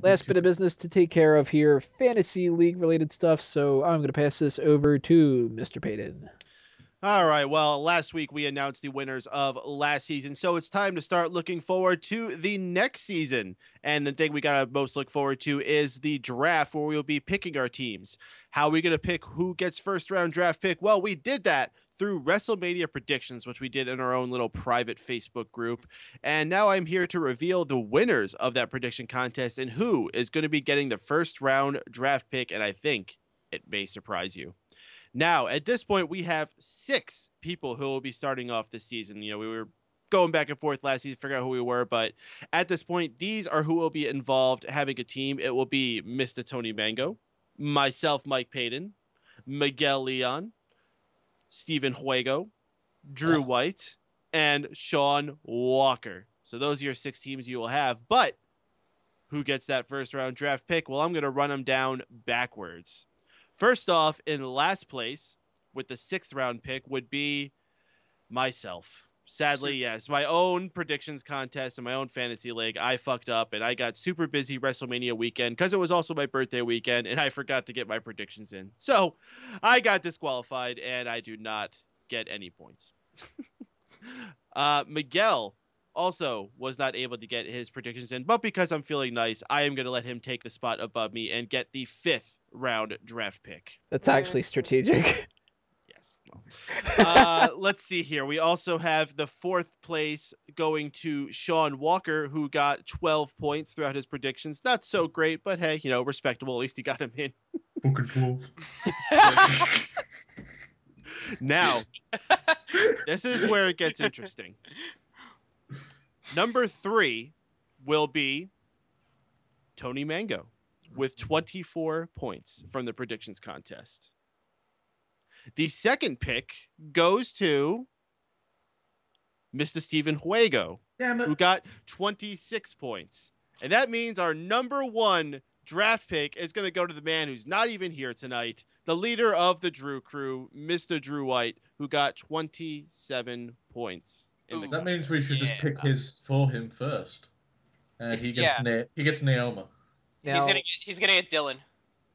Last bit of business to take care of here, fantasy league related stuff. So I'm going to pass this over to Mr. Payton. All right. Well, last week we announced the winners of last season, so it's time to start looking forward to the next season. And the thing we gotta most look forward to is the draft, where we'll be picking our teams. How are we gonna pick who gets first round draft pick? Well, we did that through WrestleMania predictions, which we did in our own little private Facebook group. And now I'm here to reveal the winners of that prediction contest and who is going to be getting the first round draft pick. And I think it may surprise you. Now, at this point, we have 6 people who will be starting off this season. You know, we were going back and forth last season, figure out who we were, but at this point, these are who will be involved having a team. It will be Mr. Tony Mango, myself, Mike Payton, Miguel Leon, Stephen Juego, Drew White, and Sean Walker. So those are your 6 teams you will have. But who gets that first round draft pick? Well, I'm going to run them down backwards. First off, in last place with the 6th round pick would be myself. Sadly, yes, my own predictions contest and my own fantasy league, I fucked up and I got super busy WrestleMania weekend because it was also my birthday weekend and I forgot to get my predictions in. So I got disqualified and I do not get any points. Miguel also was not able to get his predictions in, but because I'm feeling nice, I am going to let him take the spot above me and get the 5th round draft pick. That's actually strategic. Yes. Well, let's see here. We also have the 4th place going to Sean Walker, who got 12 points throughout his predictions. Not so great, but hey, you know, respectable. At least he got him in. Book of 12. Now, this is where it gets interesting. Number 3 will be Tony Mango with 24 points from the predictions contest. The 2nd pick goes to Mr. Stephen Juego, who got 26 points. And that means our number 1 draft pick is going to go to the man who's not even here tonight, the leader of the Drew crew, Mr. Drew White, who got 27 points. That means we should just pick his for him first. And he gets Naoma. Now, he's gonna get Dylan.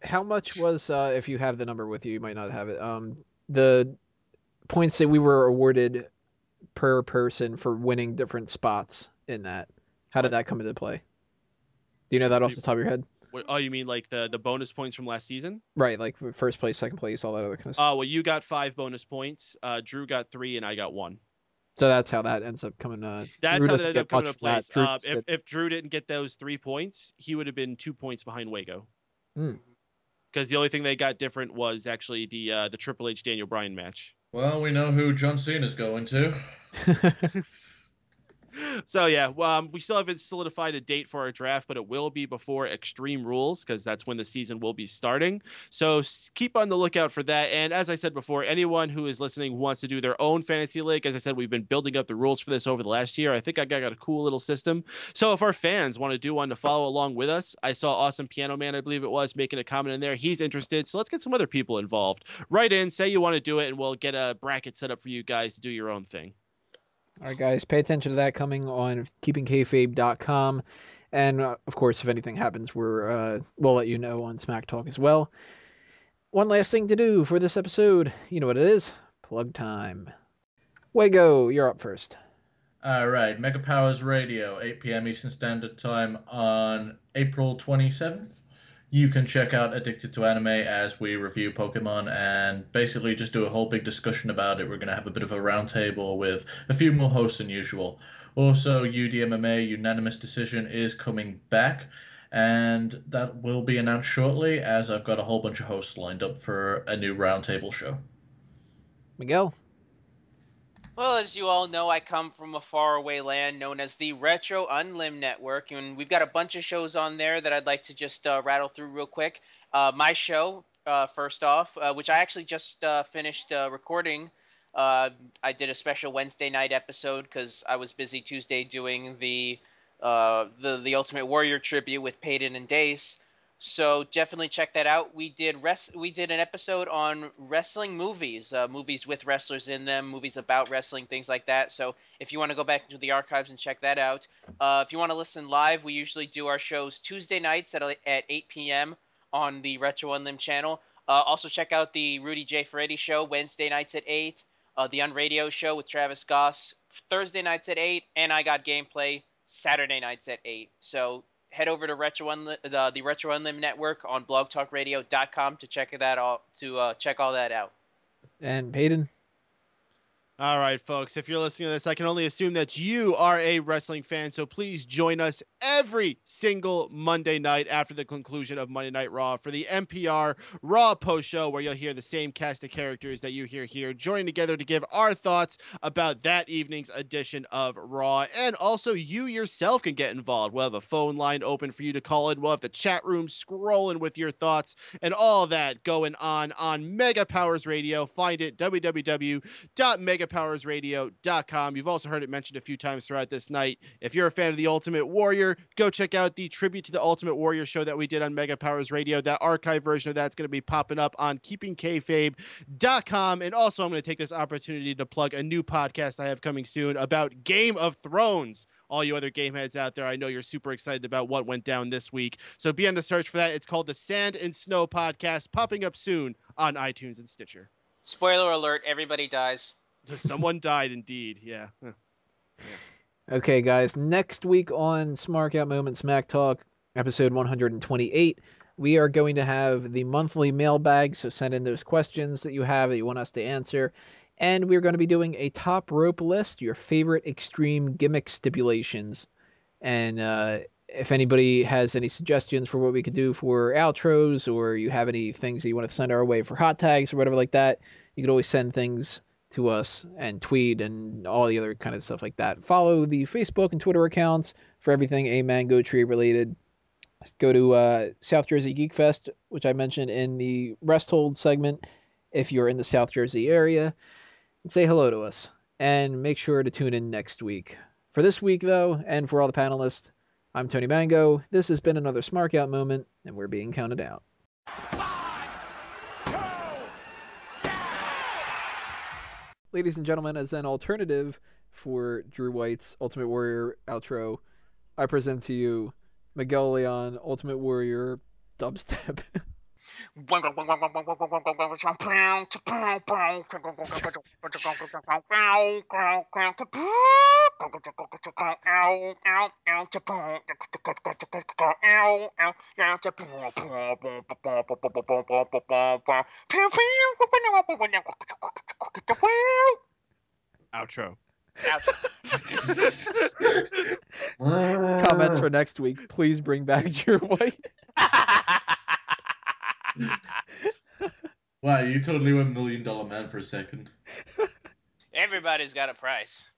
How much was, if you have the number with you, you might not have it, the points that we were awarded per person for winning different spots in that? How did that come into play? Do you know that off the top of your head? Oh, you mean like the bonus points from last season? Right, like first place, second place, all that other kind of stuff. Oh, well, you got 5 bonus points. Drew got 3, and I got 1. So that's how that ends up coming. That's how that ended up coming into place. If Drew didn't get those 3 points, he would have been 2 points behind Wago. Because the only thing they got different was actually the Triple H Daniel Bryan match. Well, we know who John Cena's going to. So yeah, we still haven't solidified a date for our draft, but it will be before Extreme Rules because that's when the season will be starting. So keep on the lookout for that. And as I said before, anyone who is listening who wants to do their own fantasy league, as I said, we've been building up the rules for this over the last year. I think I got a cool little system. So if our fans want to do one to follow along with us, I saw Awesome Piano Man, I believe it was, making a comment in there. He's interested. So let's get some other people involved. Write in, say you want to do it, and we'll get a bracket set up for you guys to do your own thing. All right, guys, pay attention to that coming on keepingkayfabe.com. And, of course, if anything happens, we'll let you know on Smack Talk as well. One last thing to do for this episode. You know what it is? Plug time. Wago, you're up first. All right, Mega Powers Radio, 8 p.m. Eastern Standard Time on April 27th. You can check out Addicted to Anime as we review Pokemon and basically just do a whole big discussion about it. We're going to have a bit of a roundtable with a few more hosts than usual. Also, UDMMA Unanimous Decision is coming back, and that will be announced shortly as I've got a whole bunch of hosts lined up for a new roundtable show. Miguel? Well, as you all know, I come from a faraway land known as the Retro Unlim Network, and we've got a bunch of shows on there that I'd like to just rattle through real quick. My show, first off, which I actually just finished recording. I did a special Wednesday night episode because I was busy Tuesday doing the Ultimate Warrior tribute with Peyton and Dace. So definitely check that out. We did an episode on wrestling movies, movies with wrestlers in them, movies about wrestling, things like that. So if you want to go back into the archives and check that out, if you want to listen live, we usually do our shows Tuesday nights at 8 p.m. on the Retro Unlim channel. Also check out the Rudy J. Ferretti show Wednesday nights at 8, the Unradio show with Travis Goss Thursday nights at 8, and I Got Gameplay Saturday nights at 8. So head over to the Retro Unlim Network on blogtalkradio.com to check all that out. And Peyton? All right, folks, if you're listening to this, I can only assume that you are a wrestling fan, so please join us every single Monday night after the conclusion of Monday Night Raw for the NPR Raw post show, where you'll hear the same cast of characters that you hear here joining together to give our thoughts about that evening's edition of Raw. And also, you yourself can get involved. We'll have a phone line open for you to call in. We'll have the chat room scrolling with your thoughts and all that going on Mega Powers Radio. Find it, www.megapowersradio.com. You've also heard it mentioned a few times throughout this night. If you're a fan of The Ultimate Warrior, go check out the tribute to the Ultimate Warrior show that we did on Mega Powers Radio. That archive version of that's going to be popping up on keepingkayfabe.com. And also, I'm going to take this opportunity to plug a new podcast I have coming soon about Game of Thrones. All you other game heads out there, I know you're super excited about what went down this week. So be on the search for that. It's called the Sand and Snow Podcast, popping up soon on iTunes and Stitcher. Spoiler alert, everybody dies. Someone died indeed, yeah. Okay, guys, next week on Smark Out Moment Smack Talk, episode 128, we are going to have the monthly mailbag, so send in those questions that you have that you want us to answer. And we're going to be doing a top rope list, your favorite extreme gimmick stipulations. And if anybody has any suggestions for what we could do for outros, or you have any things that you want to send our way for hot tags or whatever like that, you could always send things to us and tweet and all the other kind of stuff like that. Follow the Facebook and Twitter accounts for everything A Mango Tree related. Go to South Jersey Geek Fest, which I mentioned in the Rest Hold segment, if you're in the South Jersey area, and say hello to us. And make sure to tune in next week. For this week, though, and for all the panelists, I'm Tony Mango. This has been another Smark Out Moment, and we're being counted out. Ladies and gentlemen, as an alternative for Drew White's Ultimate Warrior outro, I present to you Miguel Leon Ultimate Warrior Dubstep. Outro. Comments for next week. Please bring back Drew White. Wow, you totally went $1 Million Man for a second. Everybody's got a price.